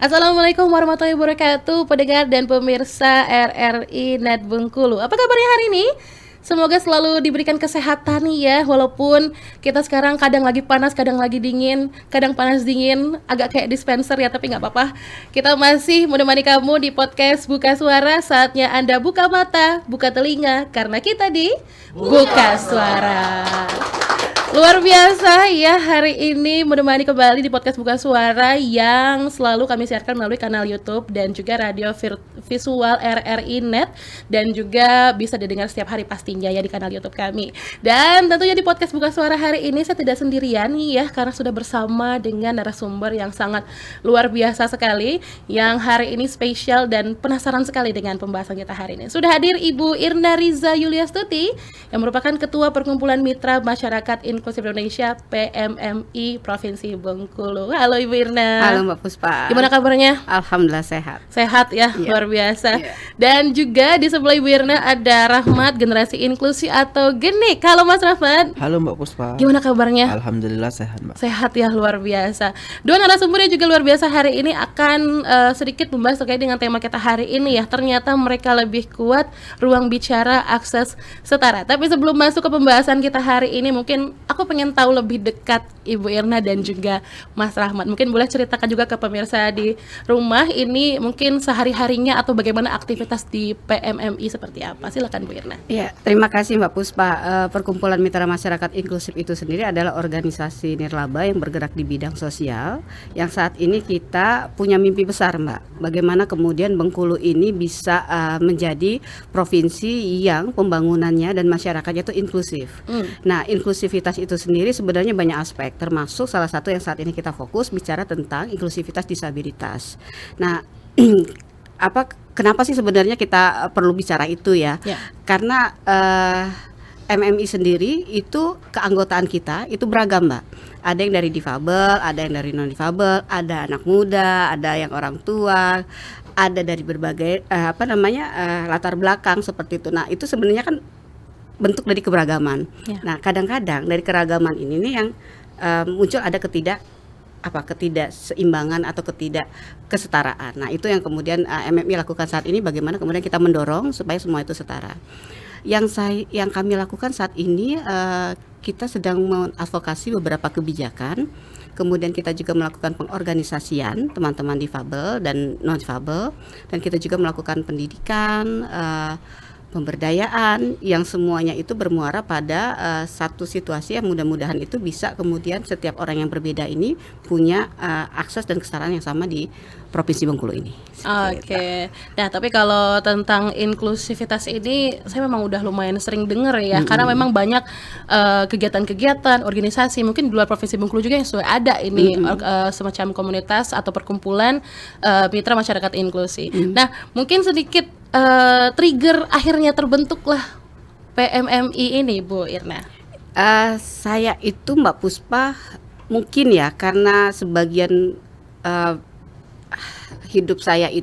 Assalamualaikum warahmatullahi wabarakatuh, pendengar dan pemirsa RRI Net Bengkulu. Apa kabarnya hari ini? Semoga selalu diberikan kesehatan nih ya. Walaupun kita sekarang kadang lagi panas, kadang lagi dingin, kadang panas dingin, agak kayak dispenser ya, tapi nggak apa-apa. Kita masih menemani kamu di podcast Buka Suara. Saatnya Anda buka mata, buka telinga, karena kita di Buka Suara. Luar biasa ya, hari ini menemani kembali di podcast Buka Suara yang selalu kami siarkan melalui kanal YouTube dan juga radio visual RRI Net, dan juga bisa didengar setiap hari pastinya ya di kanal YouTube kami. Dan tentunya di podcast Buka Suara hari ini saya tidak sendirian nih ya, karena sudah bersama dengan narasumber yang sangat luar biasa sekali, yang hari ini spesial dan penasaran sekali dengan pembahasan kita hari ini. Sudah hadir Ibu Irna Riza Yuliastuti yang merupakan Ketua Perkumpulan Mitra Masyarakat Inklusif Indonesia PMMI Provinsi Bengkulu. Halo Ibu Irna. Halo Mbak Puspa. Gimana kabarnya? Alhamdulillah sehat. Sehat ya, luar biasa. Dan juga di sebelah Ibu Irna ada Rahmat, Generasi Inklusi atau GENIK. Halo Mas Rahmat. Halo Mbak Puspa. Gimana kabarnya? Alhamdulillah sehat Mbak. Sehat ya, luar biasa. Dua narasumber yang juga luar biasa hari ini akan sedikit membahas terkait dengan tema kita hari ini ya. Ternyata mereka lebih kuat, ruang bicara, akses setara. Tapi sebelum masuk ke pembahasan kita hari ini, mungkin aku pengen tahu lebih dekat Ibu Irna dan juga Mas Rahmat. Mungkin boleh ceritakan juga ke pemirsa di rumah ini mungkin sehari-harinya atau bagaimana aktivitas di PMMI seperti apa. Silakan Bu Irna. Ya, terima kasih Mbak Puspa. Perkumpulan Mitra Masyarakat Inklusif itu sendiri adalah organisasi nirlaba yang bergerak di bidang sosial, yang saat ini kita punya mimpi besar Mbak. Bagaimana kemudian Bengkulu ini bisa menjadi provinsi yang pembangunannya dan masyarakatnya itu inklusif. Nah, inklusivitas itu sendiri sebenarnya banyak aspek, termasuk salah satu yang saat ini kita fokus bicara tentang inklusivitas disabilitas. Nah, kenapa sih sebenarnya kita perlu bicara itu ya? Karena MMI sendiri itu keanggotaan kita itu beragam Mbak. Ada yang dari difabel, ada yang dari non difabel, ada anak muda, ada yang orang tua, ada dari berbagai latar belakang seperti itu. Nah, itu sebenarnya kan bentuk dari keberagaman. Nah, kadang-kadang dari keragaman ini nih yang muncul ada ketidakseimbangan atau ketidakkesetaraan. Nah, itu yang kemudian MMI lakukan saat ini, bagaimana kemudian kita mendorong supaya semua itu setara. Yang kami lakukan saat ini, kita sedang mengadvokasi beberapa kebijakan. Kemudian kita juga melakukan pengorganisasian teman-teman difabel dan non difabel, dan kita juga melakukan pendidikan, pemberdayaan, yang semuanya itu bermuara pada satu situasi yang mudah-mudahan itu bisa kemudian setiap orang yang berbeda ini punya akses dan kesetaraan yang sama di Provinsi Bengkulu ini. Oke. Nah, tapi kalau tentang inklusivitas ini saya memang udah lumayan sering dengar ya, karena memang banyak kegiatan-kegiatan, organisasi mungkin di luar Provinsi Bengkulu juga yang sudah ada ini semacam komunitas atau perkumpulan mitra masyarakat inklusi. Nah, mungkin sedikit trigger akhirnya terbentuklah PMMI ini, Bu Irna. Saya itu Mbak Puspa mungkin ya karena sebagian hidup saya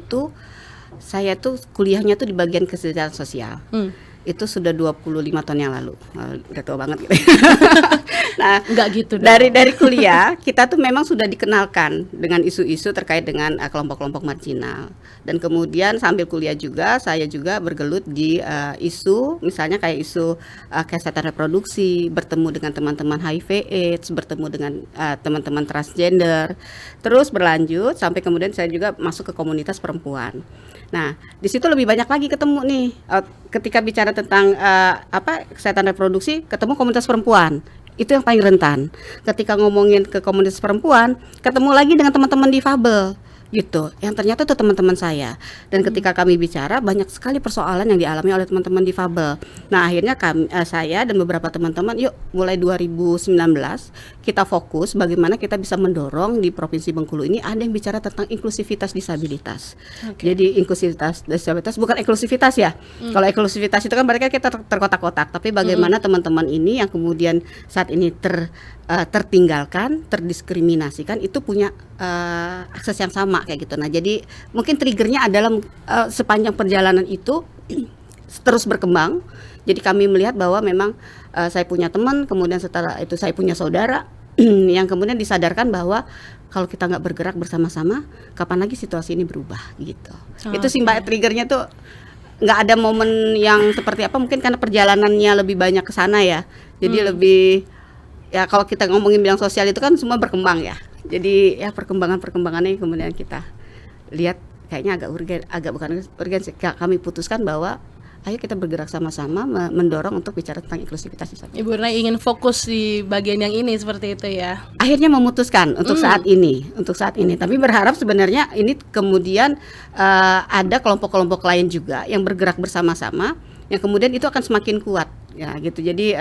tuh kuliahnya tuh di bagian kesejahteraan sosial. Itu sudah 25 tahun yang lalu. Udah tua banget gitu. Nah, enggak gitu dong. Dari kuliah kita tuh memang sudah dikenalkan dengan isu-isu terkait dengan kelompok-kelompok marginal. Dan kemudian sambil kuliah juga saya juga bergelut di isu misalnya kayak isu kesehatan reproduksi, bertemu dengan teman-teman HIV/AIDS, bertemu dengan teman-teman transgender. Terus berlanjut sampai kemudian saya juga masuk ke komunitas perempuan. Nah, di situ lebih banyak lagi ketemu nih ketika bicara tentang kesehatan reproduksi, ketemu komunitas perempuan. Itu yang paling rentan. Ketika ngomongin ke komunitas perempuan, ketemu lagi dengan teman-teman difabel gitu, yang ternyata itu teman-teman saya. Dan ketika kami bicara, banyak sekali persoalan yang dialami oleh teman-teman difabel. Nah, akhirnya saya dan beberapa teman-teman, yuk mulai 2019 kita fokus bagaimana kita bisa mendorong di Provinsi Bengkulu ini ada yang bicara tentang inklusivitas disabilitas. Jadi inklusivitas disabilitas bukan inklusivitas ya. Kalau inklusivitas itu kan mereka kita terkotak-kotak, tapi bagaimana teman-teman ini yang kemudian saat ini tertinggalkan, terdiskriminasikan, itu punya akses yang sama kayak gitu. Nah, jadi mungkin triggernya adalah sepanjang perjalanan itu terus berkembang. Jadi kami melihat bahwa memang saya punya teman, kemudian setelah itu saya punya saudara yang kemudian disadarkan bahwa kalau kita nggak bergerak bersama-sama, kapan lagi situasi ini berubah gitu. Itu sih Mbak, triggernya tuh nggak ada momen yang seperti apa, mungkin karena perjalanannya lebih banyak ke sana ya. Jadi lebih, ya kalau kita ngomongin bidang sosial itu kan semua berkembang ya. Jadi ya perkembangannya kemudian kita lihat kayaknya agak bukan urgen sih. Kami putuskan bahwa ayo kita bergerak sama-sama mendorong untuk bicara tentang inklusivitas disabilitas. Ibu Irna ingin fokus di bagian yang ini seperti itu ya. Akhirnya memutuskan untuk saat ini. Tapi berharap sebenarnya ini kemudian ada kelompok-kelompok lain juga yang bergerak bersama-sama, yang kemudian itu akan semakin kuat ya gitu. Jadi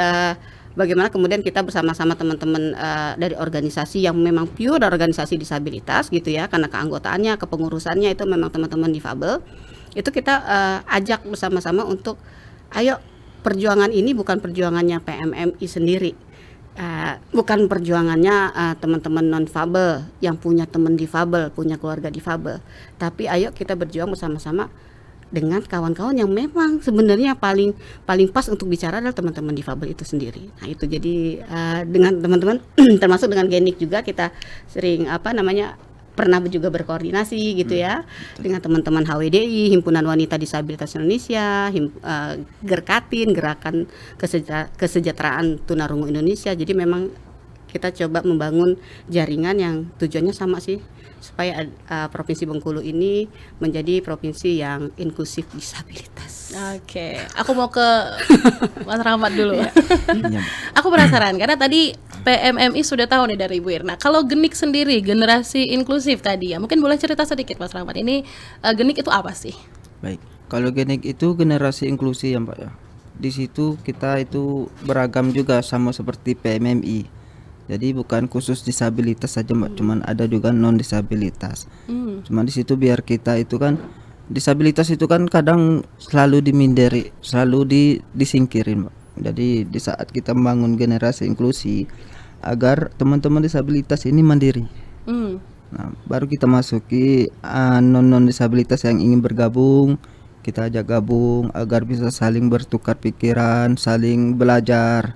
bagaimana kemudian kita bersama-sama teman-teman dari organisasi yang memang pure organisasi disabilitas gitu ya, karena keanggotaannya, kepengurusannya itu memang teman-teman difabel. Itu kita ajak bersama-sama untuk ayo, perjuangan ini bukan perjuangannya PMMI sendiri, bukan perjuangannya teman-teman non-difabel yang punya teman difabel, punya keluarga difabel, tapi ayo kita berjuang bersama-sama dengan kawan-kawan yang memang sebenarnya paling pas untuk bicara adalah teman-teman difabel itu sendiri. Nah itu jadi dengan teman-teman termasuk dengan Genik juga kita sering pernah juga berkoordinasi gitu ya dengan teman-teman HWDI, Himpunan Wanita Disabilitas Indonesia, Gerkatin, Gerakan Kesejahteraan Tunarungu Indonesia. Jadi memang kita coba membangun jaringan yang tujuannya sama sih, supaya Provinsi Bengkulu ini menjadi provinsi yang inklusif disabilitas. Oke, aku mau ke Mas Rahmat dulu. Aku penasaran karena tadi PMMI sudah tahu nih dari Ibu Irna. Kalau Genik sendiri, generasi inklusif tadi ya, mungkin boleh cerita sedikit Mas Rahmat. Ini Genik itu apa sih? Baik, kalau Genik itu generasi inklusi ya Mbak ya. Di situ kita itu beragam juga sama seperti PMMI. Jadi bukan khusus disabilitas saja Mbak, cuman ada juga non disabilitas. Cuman di situ biar kita itu kan disabilitas itu kan kadang selalu diminderi, selalu disingkirin Mbak. Jadi di saat kita membangun generasi inklusi agar teman-teman disabilitas ini mandiri. Nah, baru kita masuki non disabilitas yang ingin bergabung, kita ajak gabung agar bisa saling bertukar pikiran, saling belajar,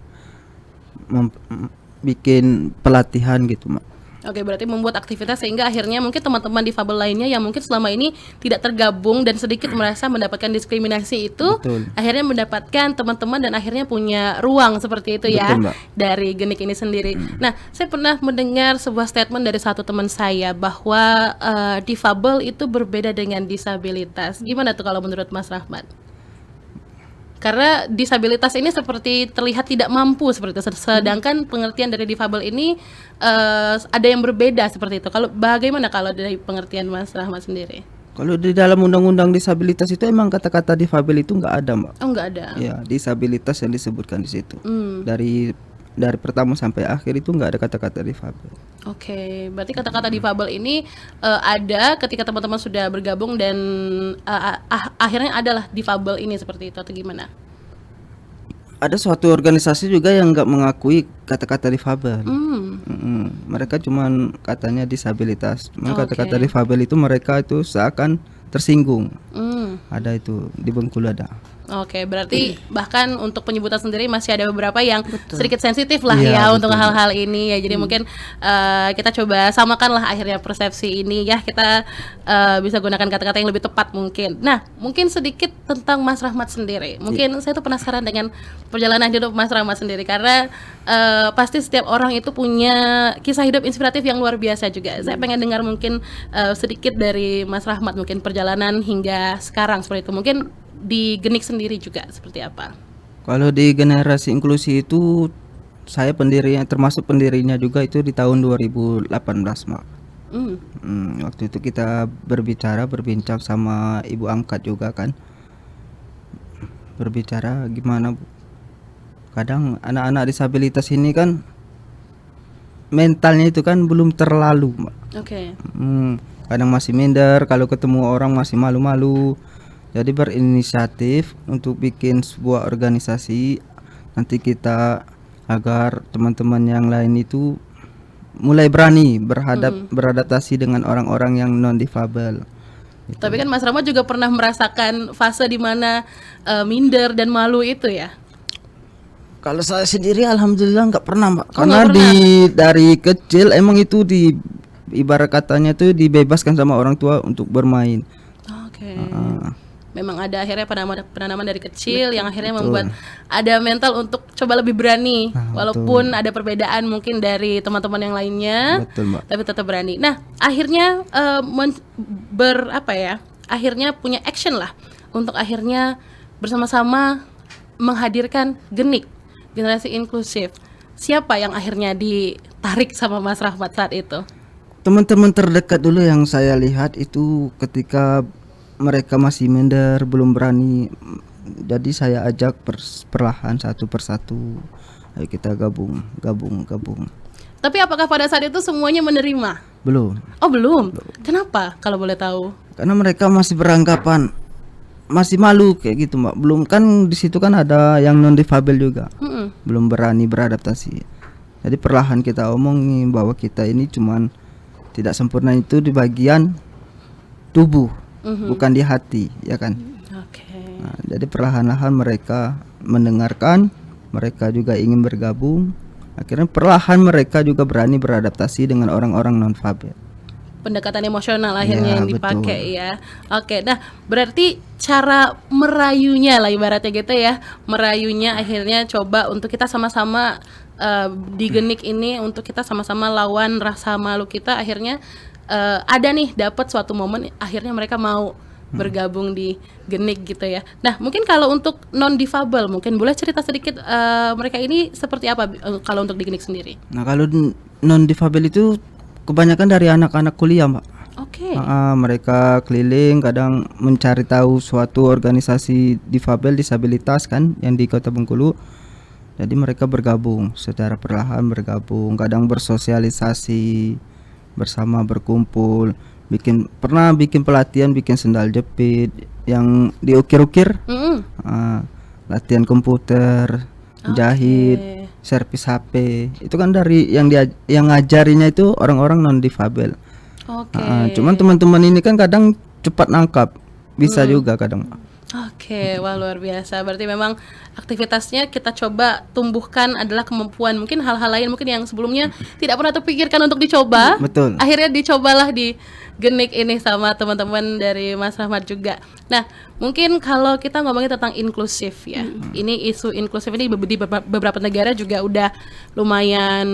bikin pelatihan gitu Mbak. Oke, berarti membuat aktivitas sehingga akhirnya mungkin teman-teman difabel lainnya yang mungkin selama ini tidak tergabung dan sedikit merasa mendapatkan diskriminasi itu, akhirnya mendapatkan teman-teman dan akhirnya punya ruang seperti itu. Betul, ya Mbak. Dari Genik ini sendiri. Nah, saya pernah mendengar sebuah statement dari satu teman saya bahwa difabel itu berbeda dengan disabilitas. Gimana tuh kalau menurut Mas Rahmat? Karena disabilitas ini seperti terlihat tidak mampu seperti itu, sedangkan pengertian dari difabel ini ada yang berbeda seperti itu. Kalau bagaimana kalau dari pengertian Mas Rahmat sendiri? Kalau di dalam undang-undang disabilitas itu emang kata-kata difabel itu nggak ada Mbak. Oh, nggak ada. Ya, disabilitas yang disebutkan di situ. Dari pertama sampai akhir itu nggak ada kata-kata difabel. Oke, berarti kata-kata difabel ini ada ketika teman-teman sudah bergabung dan akhirnya adalah difabel ini seperti itu atau gimana? Ada suatu organisasi juga yang nggak mengakui kata-kata difabel. Mereka cuman katanya disabilitas. Cuman kata-kata difabel itu mereka itu seakan tersinggung. Ada itu di Bengkulu ada. Oke, berarti bahkan untuk penyebutan sendiri masih ada beberapa yang sedikit sensitif lah ya untuk hal-hal ini ya. Jadi mungkin kita coba samakan lah akhirnya persepsi ini ya. Kita bisa gunakan kata-kata yang lebih tepat mungkin. Nah, mungkin sedikit tentang Mas Rahmat sendiri. Mungkin saya tuh penasaran dengan perjalanan hidup Mas Rahmat sendiri karena pasti setiap orang itu punya kisah hidup inspiratif yang luar biasa juga. Saya pengen dengar mungkin sedikit dari Mas Rahmat mungkin perjalanan hingga sekarang seperti itu. Mungkin di Genik sendiri juga seperti apa? Kalau di generasi inklusi itu saya termasuk pendirinya juga itu di tahun 2018 Mbak. Waktu itu kita berbincang sama Ibu Angkat juga kan. Berbicara gimana kadang anak-anak disabilitas ini kan mentalnya itu kan belum terlalu Mbak. Kadang masih minder, kalau ketemu orang masih malu-malu. Jadi berinisiatif untuk bikin sebuah organisasi nanti kita agar teman-teman yang lain itu mulai berani beradaptasi dengan orang-orang yang non difabel. Gitu. Tapi kan Mas Rahmat juga pernah merasakan fase di mana minder dan malu itu ya? Kalau saya sendiri alhamdulillah nggak pernah Mbak. Karena dari kecil emang itu ibarat katanya tuh dibebaskan sama orang tua untuk bermain. Oke. Memang ada akhirnya penanaman dari kecil yang akhirnya betul. membuat ada mental untuk coba lebih berani, walaupun betul. ada perbedaan mungkin dari teman-teman yang lainnya, Betul, Mbak. tapi tetap berani. Nah, akhirnya akhirnya punya action lah untuk akhirnya bersama-sama menghadirkan GENIK, generasi inklusif. Siapa yang akhirnya ditarik sama Mas Rahmat saat itu? Teman-teman terdekat dulu yang saya lihat itu ketika mereka masih minder, belum berani. Jadi saya ajak perlahan satu persatu. Ayo kita gabung. Tapi apakah pada saat itu semuanya menerima? Belum. Oh, belum. Kenapa kalau boleh tahu? Karena mereka masih beranggapan masih malu kayak gitu, Mbak. Belum, kan di situ kan ada yang non difabel juga. Belum berani beradaptasi. Jadi perlahan kita omongin bahwa kita ini cuman tidak sempurna itu di bagian tubuh, bukan di hati, ya kan? Oke. Nah, jadi perlahan-lahan mereka mendengarkan, mereka juga ingin bergabung. Akhirnya perlahan mereka juga berani beradaptasi dengan orang-orang non-fabel. Pendekatan emosional akhirnya Ya, yang dipakai ya. Oke, nah berarti cara merayunya lah ibaratnya gitu ya. Merayunya akhirnya coba untuk kita sama-sama di GENIK ini untuk kita sama-sama lawan rasa malu kita. Akhirnya ada nih dapat suatu momen akhirnya mereka mau bergabung di GENIK gitu ya. Nah, mungkin kalau untuk non difabel mungkin boleh cerita sedikit mereka ini seperti apa kalau untuk di GENIK sendiri. Nah, kalau non difabel itu kebanyakan dari anak-anak kuliah, Mbak. Oke. Mereka keliling kadang mencari tahu suatu organisasi difabel disabilitas kan yang di Kota Bengkulu. Jadi mereka bergabung secara perlahan, kadang bersosialisasi bersama, berkumpul, pernah bikin pelatihan, bikin sendal jepit yang diukir-ukir, latihan komputer, jahit, servis HP. Itu kan dari yang ngajarinya itu orang-orang non difabel. Cuman teman-teman ini kan kadang cepat nangkap, bisa juga kadang. Oke, wah luar biasa. Berarti memang aktivitasnya kita coba tumbuhkan adalah kemampuan. Mungkin hal-hal lain mungkin yang sebelumnya tidak pernah terpikirkan untuk dicoba. Betul. Akhirnya dicobalah di GENIK ini sama teman-teman dari Mas Rahmat juga. Nah, mungkin kalau kita ngomongin tentang inklusif ya. Ini isu inklusif ini di beberapa negara juga udah lumayan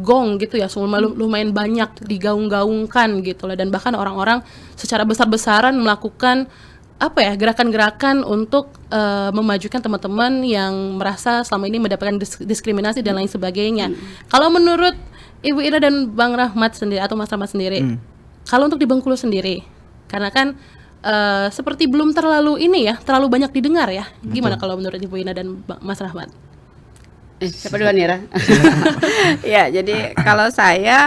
gong gitu ya. Lumayan banyak digaung-gaungkan gitu lah. Dan bahkan orang-orang secara besar-besaran melakukan gerakan-gerakan untuk memajukan teman-teman yang merasa selama ini mendapatkan diskriminasi dan lain sebagainya. Kalau menurut Ibu Ira dan Bang Rahmat sendiri atau Mas Rahmat sendiri, kalau untuk di Bengkulu sendiri, karena kan seperti belum terlalu banyak didengar ya. Gimana kalau menurut Ibu Ira dan Mas Rahmat? Siapa duluan ya? Ya, jadi kalau saya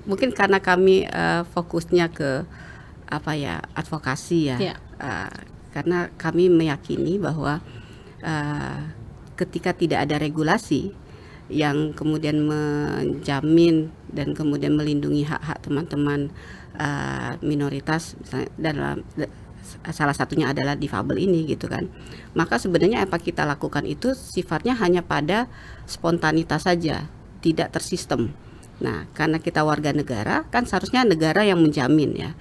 mungkin karena kami fokusnya ke advokasi ya. Karena kami meyakini bahwa ketika tidak ada regulasi yang kemudian menjamin dan kemudian melindungi hak-hak teman-teman minoritas, misalnya dalam salah satunya adalah difabel ini gitu kan, maka sebenarnya apa kita lakukan itu sifatnya hanya pada spontanitas saja, tidak tersistem. Nah, karena kita warga negara, kan seharusnya negara yang menjamin ya.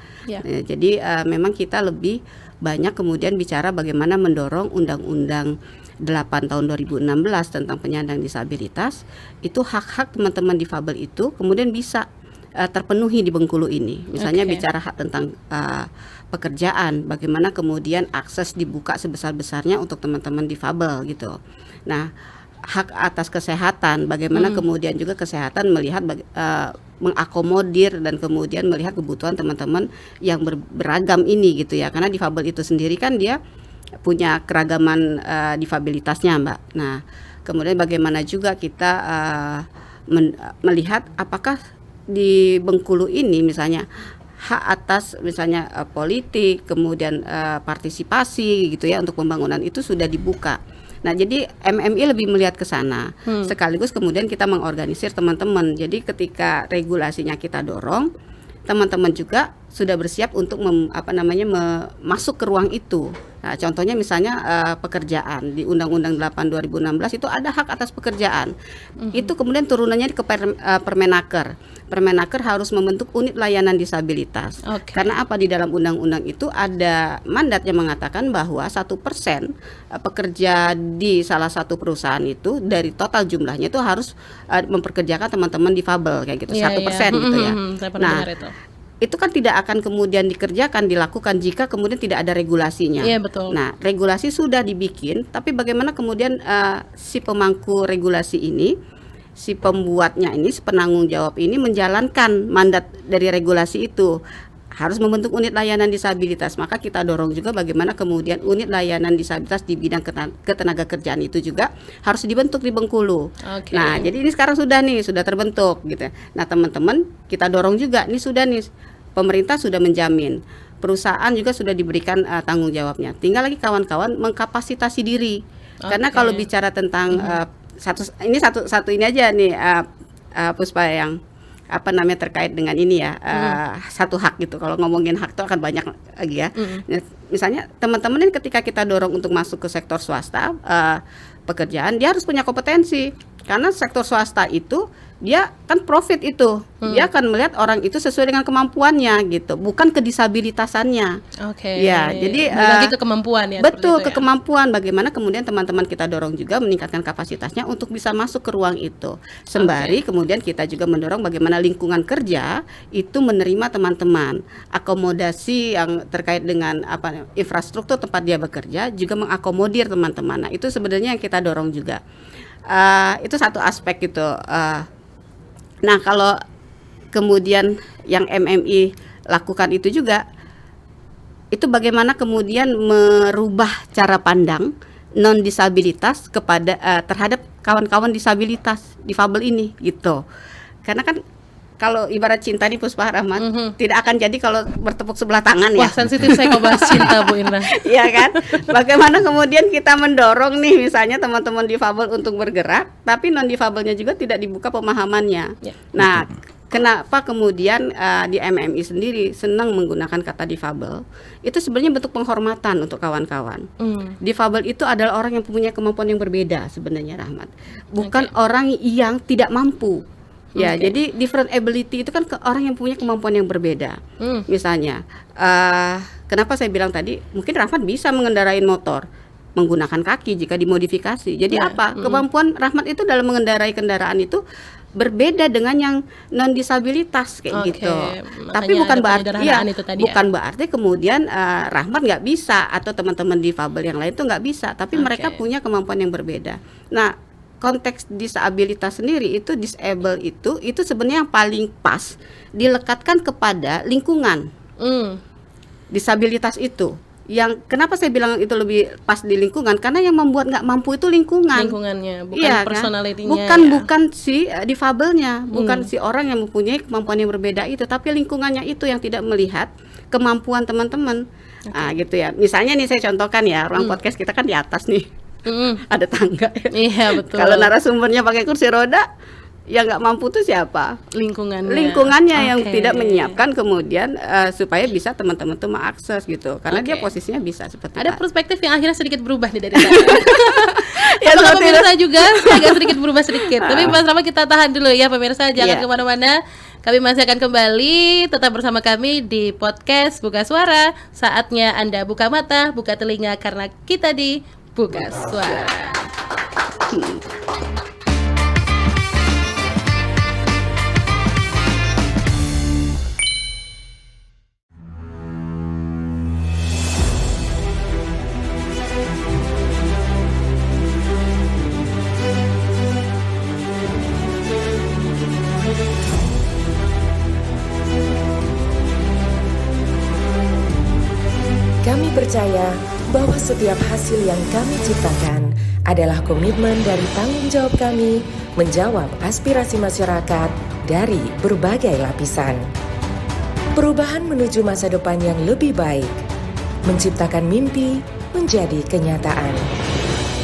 Jadi memang kita lebih banyak kemudian bicara bagaimana mendorong Undang-Undang 8 tahun 2016 tentang penyandang disabilitas, itu hak-hak teman-teman difabel itu kemudian bisa terpenuhi di Bengkulu ini. Misalnya bicara hak tentang pekerjaan, bagaimana kemudian akses dibuka sebesar-besarnya untuk teman-teman difabel gitu. Nah, hak atas kesehatan, bagaimana kemudian juga kesehatan melihat mengakomodir dan kemudian melihat kebutuhan teman-teman yang beragam ini gitu ya, karena difabel itu sendiri kan dia punya keragaman difabilitasnya, Mbak. Nah, kemudian bagaimana juga kita melihat apakah di Bengkulu ini misalnya hak atas misalnya politik, kemudian partisipasi gitu ya untuk pembangunan itu sudah dibuka. Nah, jadi MMI lebih melihat ke sana. Sekaligus kemudian kita mengorganisir teman-teman. Jadi ketika regulasinya kita dorong, teman-teman juga sudah bersiap untuk masuk ke ruang itu. Nah, contohnya misalnya pekerjaan di Undang-Undang 8 2016 itu ada hak atas pekerjaan. Itu kemudian turunannya ke Permenaker. Permenaker harus membentuk unit layanan disabilitas. Karena apa, di dalam undang-undang itu ada mandat yang mengatakan bahwa 1% pekerja di salah satu perusahaan itu dari total jumlahnya itu harus memperkerjakan teman-teman difabel kayak gitu, 1% gitu ya. Nah, itu kan tidak akan kemudian dilakukan jika kemudian tidak ada regulasinya. Iya, betul. Nah, regulasi sudah dibikin, tapi bagaimana kemudian si pemangku regulasi ini, si pembuatnya ini, si penanggung jawab ini menjalankan mandat dari regulasi itu, harus membentuk unit layanan disabilitas. Maka kita dorong juga bagaimana kemudian unit layanan disabilitas di bidang ketenaga kerjaan itu juga harus dibentuk di Bengkulu. Nah, jadi ini sekarang sudah terbentuk gitu. Nah, teman-teman kita dorong juga, ini sudah pemerintah sudah menjamin, perusahaan juga sudah diberikan tanggung jawabnya. Tinggal lagi kawan-kawan mengkapasitasi diri. Karena kalau bicara tentang satu ini aja nih Puspa yang terkait dengan ini ya, satu hak gitu. Kalau ngomongin hak itu akan banyak lagi ya. Misalnya teman-teman ini ketika kita dorong untuk masuk ke sektor swasta pekerjaan, dia harus punya kompetensi. Karena sektor swasta itu dia kan profit itu, dia akan melihat orang itu sesuai dengan kemampuannya gitu, bukan kedisabilitasannya. Ya, jadi lagi ke kemampuan ya. Betul, ke kemampuan. Bagaimana kemudian teman-teman kita dorong juga meningkatkan kapasitasnya untuk bisa masuk ke ruang itu. Sembari kemudian kita juga mendorong bagaimana lingkungan kerja itu menerima teman-teman, akomodasi yang terkait dengan infrastruktur tempat dia bekerja juga mengakomodir teman-teman. Nah, itu sebenarnya yang kita dorong juga. Itu satu aspek gitu. Nah, kalau kemudian yang MMI lakukan itu juga, itu bagaimana kemudian merubah cara pandang non disabilitas kepada terhadap kawan-kawan disabilitas difabel ini gitu. Karena kan kalau ibarat cinta nih Puspa Rahmat, tidak akan jadi kalau bertepuk sebelah tangan ya. Wah, sensitif saya kalau bahas cinta Bu Indra. Iya kan? Bagaimana kemudian kita mendorong nih misalnya teman-teman difabel untuk bergerak, tapi non difabelnya juga tidak dibuka pemahamannya. Nah, kenapa kemudian di MMI sendiri senang menggunakan kata difabel? Itu sebenarnya bentuk penghormatan untuk kawan-kawan. Difabel itu adalah orang yang punya kemampuan yang berbeda sebenarnya, Rahmat. Bukan orang yang tidak mampu. Ya, jadi different ability itu kan orang yang punya kemampuan yang berbeda. Misalnya, kenapa saya bilang tadi, mungkin Rahmat bisa mengendarai motor menggunakan kaki jika dimodifikasi. Jadi kemampuan Rahmat itu dalam mengendarai kendaraan itu berbeda dengan yang non disabilitas kayak gitu. Tapi bukan berarti kemudian Rahmat nggak bisa atau teman-teman difabel yang lain itu nggak bisa. Tapi mereka punya kemampuan yang berbeda. Nah, konteks disabilitas sendiri itu disable itu sebenarnya yang paling pas dilekatkan kepada lingkungan. Disabilitas itu yang kenapa saya bilang itu lebih pas di lingkungan, karena yang membuat nggak mampu itu lingkungannya, bukan personality-nya, bukan si difabelnya, bukan si orang yang mempunyai kemampuan yang berbeda itu, tapi lingkungannya itu yang tidak melihat kemampuan teman-teman. Gitu ya. Misalnya nih saya contohkan ya, ruang podcast kita kan di atas nih. Ada tangga ya. Iya, betul. Kalau narasumbernya pakai kursi roda, yang nggak mampu tuh siapa? Lingkungannya yang tidak menyiapkan kemudian supaya bisa teman-teman tuh mengakses gitu. Karena dia posisinya bisa seperti ada perspektif yang akhirnya sedikit berubah nih dari saya. Apakah pemirsa juga agak sedikit berubah sedikit. Tapi Mas Rama kita tahan dulu ya pemirsa, jangan kemana-mana. Kami masih akan kembali, tetap bersama kami di podcast Buka Suara. Saatnya Anda buka mata, buka telinga, karena kita di Buka Suara. Kami percaya bahwa setiap hasil yang kami ciptakan adalah komitmen dari tanggung jawab kami menjawab aspirasi masyarakat dari berbagai lapisan. Perubahan menuju masa depan yang lebih baik, menciptakan mimpi menjadi kenyataan.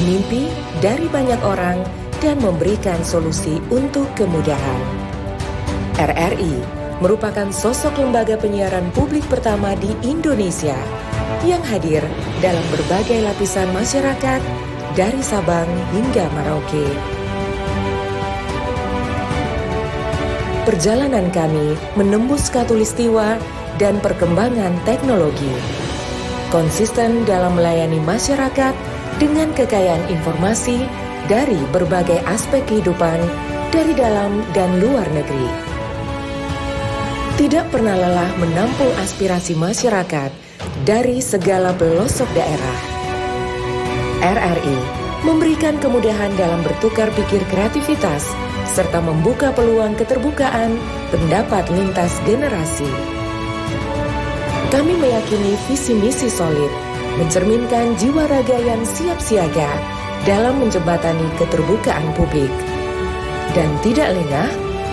Mimpi dari banyak orang dan memberikan solusi untuk kemudahan. RRI merupakan sosok lembaga penyiaran publik pertama di Indonesia yang hadir dalam berbagai lapisan masyarakat dari Sabang hingga Merauke. Perjalanan kami menembus khatulistiwa dan perkembangan teknologi. Konsisten dalam melayani masyarakat dengan kekayaan informasi dari berbagai aspek kehidupan dari dalam dan luar negeri. Tidak pernah lelah menampung aspirasi masyarakat dari segala pelosok daerah. RRI memberikan kemudahan dalam bertukar pikir kreativitas serta membuka peluang keterbukaan pendapat lintas generasi. Kami meyakini visi misi solid, mencerminkan jiwa raga yang siap siaga dalam menjembatani keterbukaan publik dan tidak lengah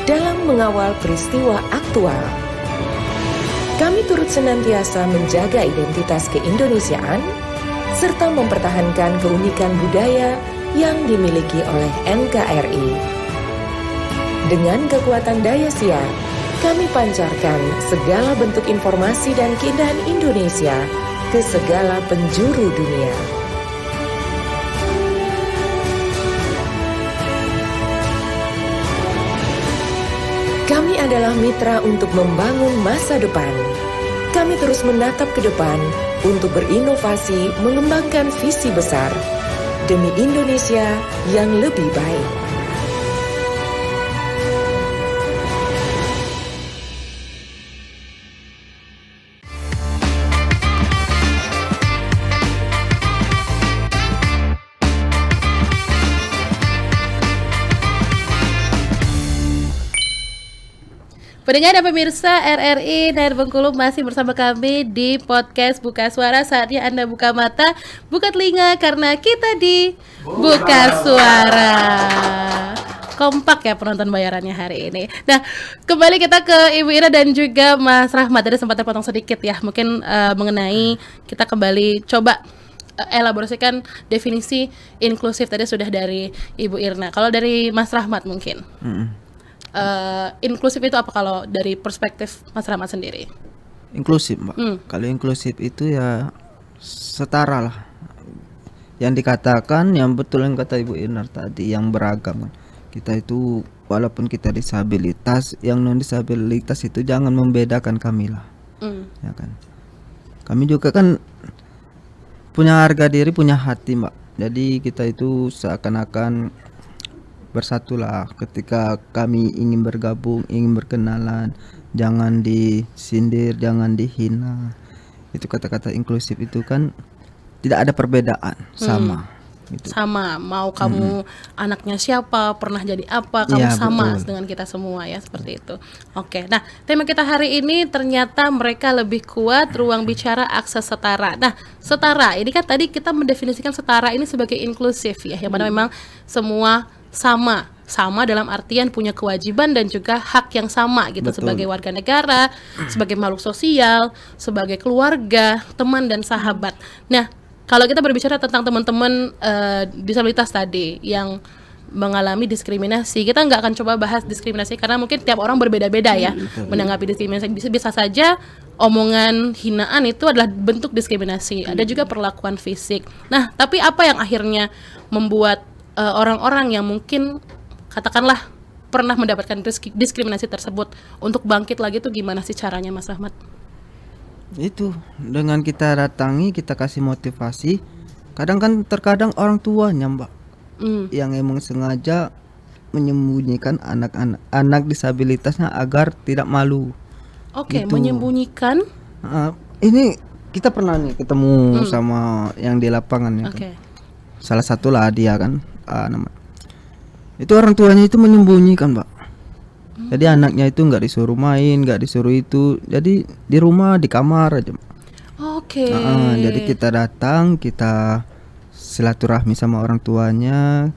dalam mengawal peristiwa aktual. Kami turut senantiasa menjaga identitas keindonesiaan serta mempertahankan keunikan budaya yang dimiliki oleh NKRI. Dengan kekuatan daya siar, kami pancarkan segala bentuk informasi dan keindahan Indonesia ke segala penjuru dunia. Kami adalah mitra untuk membangun masa depan. Kami terus menatap ke depan untuk berinovasi, mengembangkan visi besar demi Indonesia yang lebih baik. Pendengar dan pemirsa RRI Net Bengkulu masih bersama kami di podcast Buka Suara. Saatnya Anda buka mata, buka telinga karena kita di Buka Suara. Kompak ya penonton bayarannya hari ini. Nah, kembali kita ke Ibu Ira dan juga Mas Rahmat. Tadi sempat terpotong sedikit ya, mungkin mengenai kita kembali coba elaborasikan definisi inklusif tadi sudah dari Ibu Irna. Kalau dari Mas Rahmat mungkin. Inklusif itu apa kalau dari perspektif Mas Rahmat sendiri? Inklusif, Mbak. Kalau inklusif itu ya setara lah. Yang dikatakan yang betul yang kata Ibu Irna tadi, yang beragam kan. Kita itu walaupun kita disabilitas, yang non disabilitas itu jangan membedakan kami lah. Ya kan. Kami juga kan punya harga diri, punya hati, Mbak. Jadi kita itu seakan-akan bersatulah ketika kami ingin bergabung, ingin berkenalan, jangan disindir, jangan dihina. Itu kata-kata inklusif itu kan tidak ada perbedaan, sama gitu. Sama, mau kamu anaknya siapa, pernah jadi apa, kamu Ya, sama betul. dengan kita semua ya, seperti itu. Oke, nah tema kita hari ini ternyata mereka lebih kuat, ruang bicara akses setara. Nah, setara ini kan tadi kita mendefinisikan setara ini sebagai inklusif ya, yang mana memang semua sama dalam artian punya kewajiban dan juga hak yang sama gitu. Betul. Sebagai warga negara, sebagai makhluk sosial, sebagai keluarga, teman dan sahabat. Nah, kalau kita berbicara tentang teman-teman disabilitas tadi yang mengalami diskriminasi, kita nggak akan coba bahas diskriminasi karena mungkin tiap orang berbeda-beda ya menanggapi diskriminasi. Bisa saja omongan hinaan itu adalah bentuk diskriminasi. Ada juga perlakuan fisik. Nah, tapi apa yang akhirnya membuat orang-orang yang mungkin katakanlah pernah mendapatkan diskriminasi tersebut untuk bangkit lagi tuh gimana sih caranya, Mas Rahmat? Itu dengan kita datangi, kita kasih motivasi. Kadang kan terkadang orang tuanya, Mbak, yang emang sengaja menyembunyikan anak disabilitasnya agar tidak malu. Oke, Gitu. menyembunyikan. Ini kita pernah nih ketemu sama yang di lapangan ya. Oke. Kan? Salah satulah dia kan, nama. Itu orang tuanya itu menyembunyikan, Mbak. Jadi anaknya itu nggak disuruh main, nggak disuruh itu. Jadi di rumah, di kamar aja. Oke. Jadi kita datang, kita silaturahmi sama orang tuanya,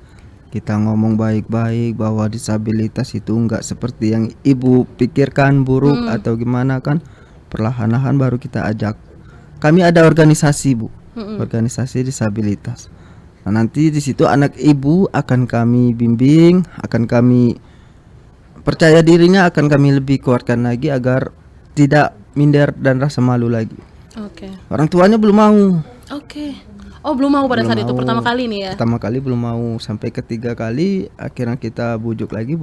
kita ngomong baik-baik bahwa disabilitas itu nggak seperti yang ibu pikirkan buruk atau gimana kan. Perlahan-lahan baru kita ajak. Kami ada organisasi, Bu, organisasi disabilitas. Nah, nanti di situ anak ibu akan kami bimbing, akan kami percaya dirinya, akan kami lebih kuatkan lagi agar tidak minder dan rasa malu lagi. Oke. Orang tuanya belum mau. Oke. Oh, belum mau pada Belum saat itu mau. pertama kali nih ya. Pertama kali belum mau, sampai ketiga kali akhirnya kita bujuk lagi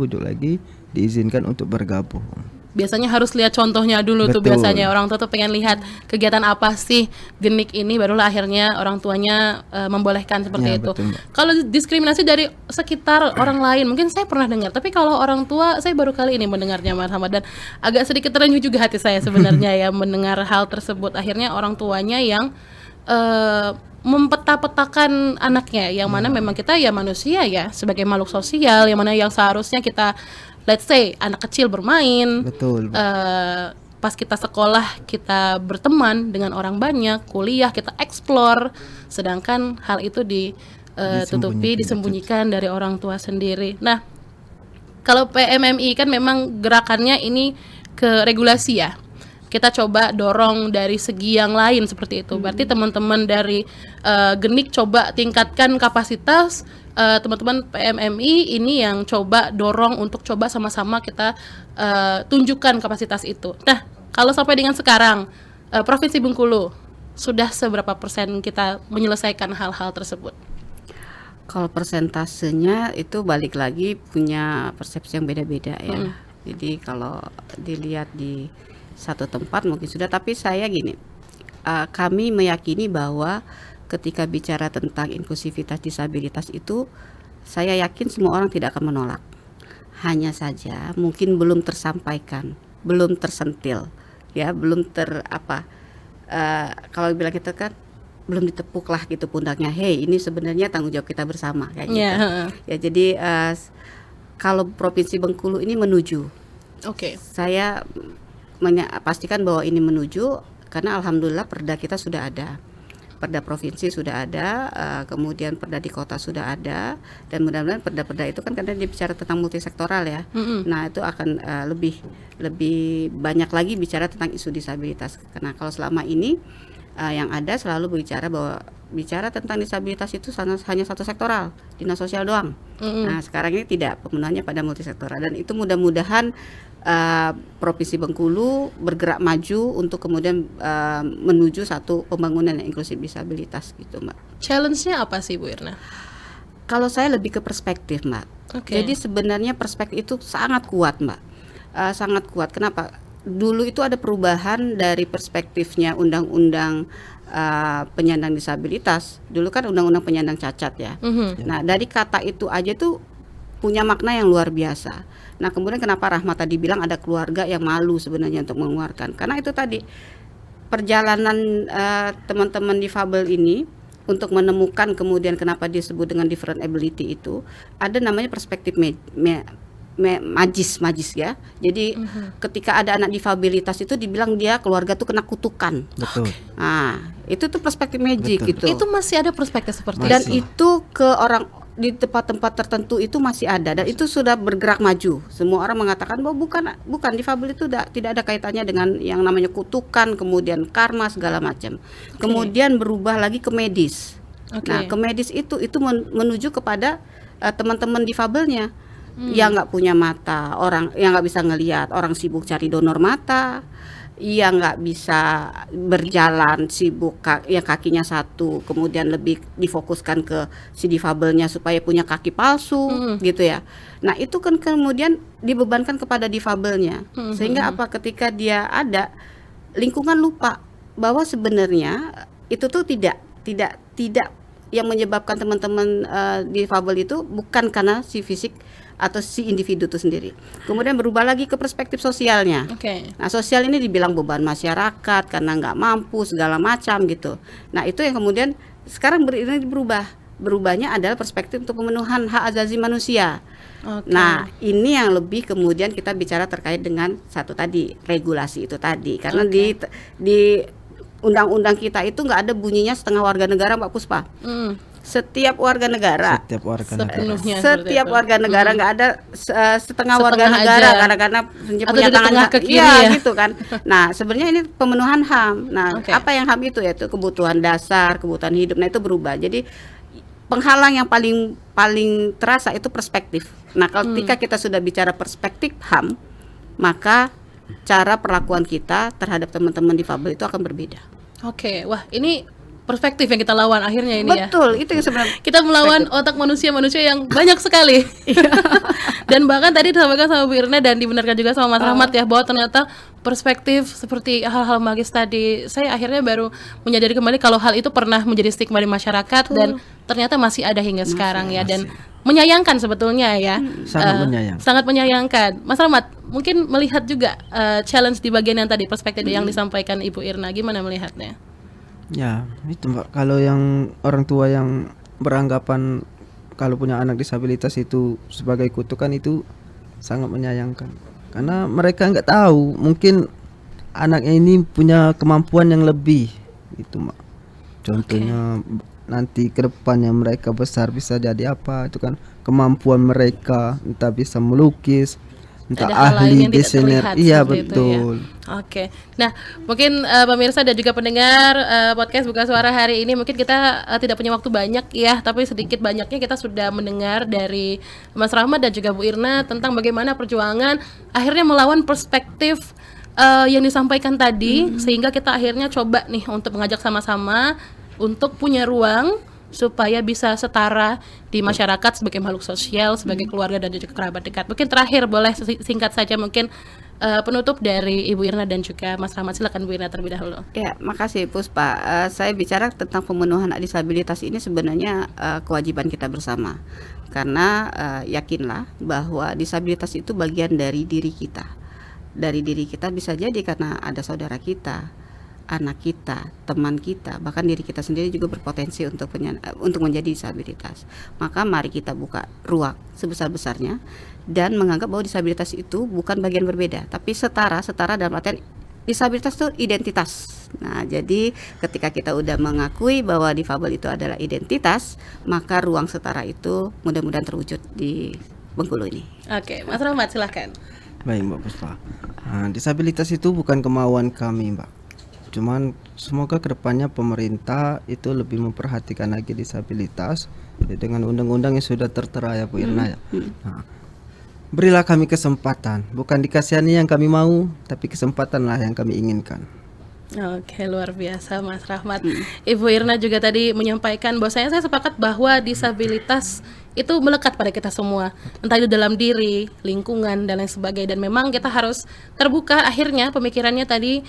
diizinkan untuk bergabung. Biasanya harus lihat contohnya dulu tuh, Betul. biasanya orang tua tuh pengen lihat kegiatan apa sih Genik ini, barulah akhirnya orang tuanya membolehkan seperti Ya, itu. betul, Mbak. Kalau diskriminasi dari sekitar orang lain mungkin saya pernah dengar, tapi kalau orang tua saya baru kali ini mendengarnya Mas Ahmad, dan agak sedikit terenyuh juga hati saya sebenarnya ya mendengar hal tersebut. Akhirnya orang tuanya yang mempeta-petakan anaknya, yang mana memang kita ya manusia ya sebagai makhluk sosial, yang mana yang seharusnya kita, let's say anak kecil bermain, Betul. pas kita sekolah kita berteman dengan orang banyak, kuliah kita explore, sedangkan hal itu disembunyikan dari orang tua sendiri. Nah, kalau PMMI kan memang gerakannya ini ke regulasi ya. Kita coba dorong dari segi yang lain seperti itu. Berarti teman-teman dari Genik coba tingkatkan kapasitas, teman-teman PMMI ini yang coba dorong untuk coba sama-sama kita tunjukkan kapasitas itu. Nah, kalau sampai dengan sekarang Provinsi Bengkulu sudah seberapa persen kita menyelesaikan hal-hal tersebut? Kalau persentasenya itu balik lagi punya persepsi yang beda-beda ya. Jadi kalau dilihat di satu tempat mungkin sudah, tapi saya gini, kami meyakini bahwa ketika bicara tentang inklusivitas disabilitas itu, saya yakin semua orang tidak akan menolak. Hanya saja mungkin belum tersampaikan, belum tersentil, ya, belum kalau bilang kita kan belum ditepuk lah gitu pundaknya. Hey, ini sebenarnya tanggung jawab kita bersama kayak gitu. Ya, jadi kalau Provinsi Bengkulu ini menuju. Saya pastikan bahwa ini menuju, karena alhamdulillah perda kita sudah ada, perda provinsi sudah ada, kemudian perda di kota sudah ada, dan mudah-mudahan perda-perda itu kan karena dia bicara tentang multisektoral ya. Nah, itu akan lebih banyak lagi bicara tentang isu disabilitas. Karena kalau selama ini yang ada selalu bicara tentang disabilitas itu hanya satu sektoral, dinas sosial doang. Nah, sekarang ini tidak, pemenuhannya pada multisektoral, dan itu mudah-mudahan Provinsi Bengkulu bergerak maju untuk kemudian menuju satu pembangunan yang inklusif disabilitas gitu, Mbak. Challenge-nya apa sih, Bu Irna? Kalau saya lebih ke perspektif, Mbak. Jadi sebenarnya perspektif itu sangat kuat, Mbak. Sangat kuat. Kenapa? Dulu itu ada perubahan dari perspektifnya undang-undang penyandang disabilitas. Dulu kan undang-undang penyandang cacat ya. Nah, dari kata itu aja tuh punya makna yang luar biasa. Nah, kemudian kenapa Rahma tadi bilang ada keluarga yang malu sebenarnya untuk mengeluarkan? Karena itu tadi perjalanan teman-teman difabel ini untuk menemukan kemudian kenapa disebut dengan different ability itu ada namanya perspektif magis ya. Jadi ketika ada anak difabilitas itu dibilang dia keluarga tuh kena kutukan. Betul. Nah, itu tuh perspektif magic gitu. Itu masih ada perspektif seperti dan itu. Itu ke orang di tempat-tempat tertentu itu masih ada, dan itu sudah bergerak maju. Semua orang mengatakan bahwa bukan difabel itu tidak ada kaitannya dengan yang namanya kutukan, kemudian karma segala macam. Kemudian berubah lagi ke medis. Nah, ke medis itu menuju kepada teman-teman difabelnya yang nggak punya mata, orang yang nggak bisa ngelihat, orang sibuk cari donor mata, yang nggak bisa berjalan, sibuk yang kakinya satu, kemudian lebih difokuskan ke si difabelnya supaya punya kaki palsu gitu ya. Nah, itu kan kemudian dibebankan kepada difabelnya, sehingga apa, ketika dia ada, lingkungan lupa bahwa sebenarnya itu tuh tidak yang menyebabkan teman-teman difabel itu bukan karena si fisik atau si individu itu sendiri. Kemudian berubah lagi ke perspektif sosialnya. Nah, sosial ini dibilang beban masyarakat karena nggak mampu segala macam gitu. Nah, itu yang kemudian sekarang ini berubahnya adalah perspektif untuk pemenuhan hak asasi manusia. Nah, ini yang lebih kemudian kita bicara terkait dengan satu tadi, regulasi itu tadi, karena di undang-undang kita itu nggak ada bunyinya setengah warga negara, Mbak Puspa. Setiap warga negara nggak ada setengah warga negara karena punya tangan ke kiri gitu kan. Nah, sebenarnya ini pemenuhan HAM. Nah, apa yang HAM itu, yaitu kebutuhan dasar, kebutuhan hidup. Nah, itu berubah. Jadi penghalang yang paling terasa itu perspektif. Nah, ketika kita sudah bicara perspektif HAM, maka cara perlakuan kita terhadap teman-teman difabel itu akan berbeda. Oke, wah ini perspektif yang kita lawan akhirnya ini ya. Betul, itu yang sebenarnya Kita melawan otak manusia-manusia yang banyak sekali. Dan bahkan tadi disampaikan sama Bu Irna dan dibenarkan juga sama Mas Rahmat ya, bahwa ternyata perspektif seperti hal-hal magis tadi, saya akhirnya baru menyadari kembali kalau hal itu pernah menjadi stigma di masyarakat dan ternyata masih ada hingga sekarang ya, dan menyayangkan sebetulnya ya. Sangat menyayangkan. Sangat menyayangkan. Mas Rahmat mungkin melihat juga challenge di bagian yang tadi, perspektif yang disampaikan Ibu Irna, gimana melihatnya? Ya, itu Mbak. Kalau yang orang tua yang beranggapan kalau punya anak disabilitas itu sebagai kutukan, itu sangat menyayangkan. Karena mereka nggak tahu, mungkin anaknya ini punya kemampuan yang lebih, itu Mbak. Contohnya nanti ke depannya mereka besar bisa jadi apa, itu kan kemampuan mereka, entah bisa melukis, entah Ada hal lain ahli yang tidak desainer. terlihat Iya seperti itu betul. ya. Oke, nah mungkin pemirsa dan juga pendengar podcast Buka Suara hari ini, mungkin kita tidak punya waktu banyak ya, tapi sedikit banyaknya kita sudah mendengar dari Mas Rahmat dan juga Bu Irna tentang bagaimana perjuangan akhirnya melawan perspektif yang disampaikan tadi, sehingga kita akhirnya coba nih untuk mengajak sama-sama untuk punya ruang supaya bisa setara di masyarakat sebagai makhluk sosial, sebagai keluarga dan juga kerabat dekat. Mungkin terakhir boleh singkat saja mungkin penutup dari Ibu Irna dan juga Mas Rahmat. Silakan Bu Irna terlebih dahulu. Ya, makasih Puspa. Saya bicara tentang pemenuhan hak disabilitas ini sebenarnya kewajiban kita bersama. Karena yakinlah bahwa disabilitas itu bagian dari diri kita. Dari diri kita bisa jadi karena ada saudara kita, anak kita, teman kita, bahkan diri kita sendiri juga berpotensi untuk menjadi disabilitas. Maka mari kita buka ruang sebesar-besarnya dan menganggap bahwa disabilitas itu bukan bagian berbeda, tapi setara dalam artian disabilitas itu identitas. Nah, jadi ketika kita udah mengakui bahwa difabel itu adalah identitas, maka ruang setara itu mudah-mudahan terwujud di Bengkulu ini. Oke, Mas Rahmat silahkan. Baik Mbak Puspa. Disabilitas itu bukan kemauan kami Mbak. Cuman semoga kedepannya pemerintah itu lebih memperhatikan lagi disabilitas dengan undang-undang yang sudah tertera ya Bu Irna ya. Nah, berilah kami kesempatan, bukan dikasihani yang kami mau, tapi kesempatanlah yang kami inginkan. Oke, luar biasa Mas Rahmat. Ibu Irna juga tadi menyampaikan bahwa saya sepakat bahwa disabilitas itu melekat pada kita semua, entah itu dalam diri, lingkungan, dan lain sebagainya. Dan memang kita harus terbuka akhirnya pemikirannya tadi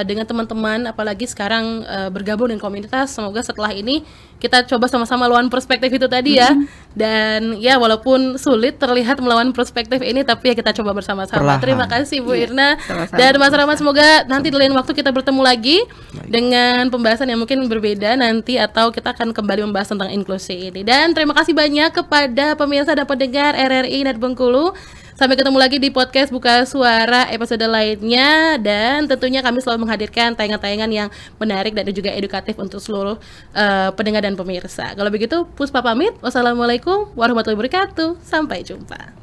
dengan teman-teman, apalagi sekarang bergabung dengan komunitas. Semoga setelah ini kita coba sama-sama lawan perspektif itu tadi ya. Dan ya walaupun sulit terlihat melawan perspektif ini, tapi ya kita coba bersama-sama. Terima kasih Bu Irna dan Mas Rahmat. Semoga nanti di lain waktu kita bertemu lagi dengan pembahasan yang mungkin berbeda nanti, atau kita akan kembali membahas tentang inklusi ini. Dan terima kasih banyak kepada pemirsa dan pendengar RRI Net Bengkulu. Sampai ketemu lagi di podcast Buka Suara episode lainnya, dan tentunya kami selalu menghadirkan tayangan-tayangan yang menarik dan juga edukatif untuk seluruh pendengar dan pemirsa. Kalau begitu Puspa pamit. Wassalamualaikum warahmatullahi wabarakatuh. Sampai jumpa.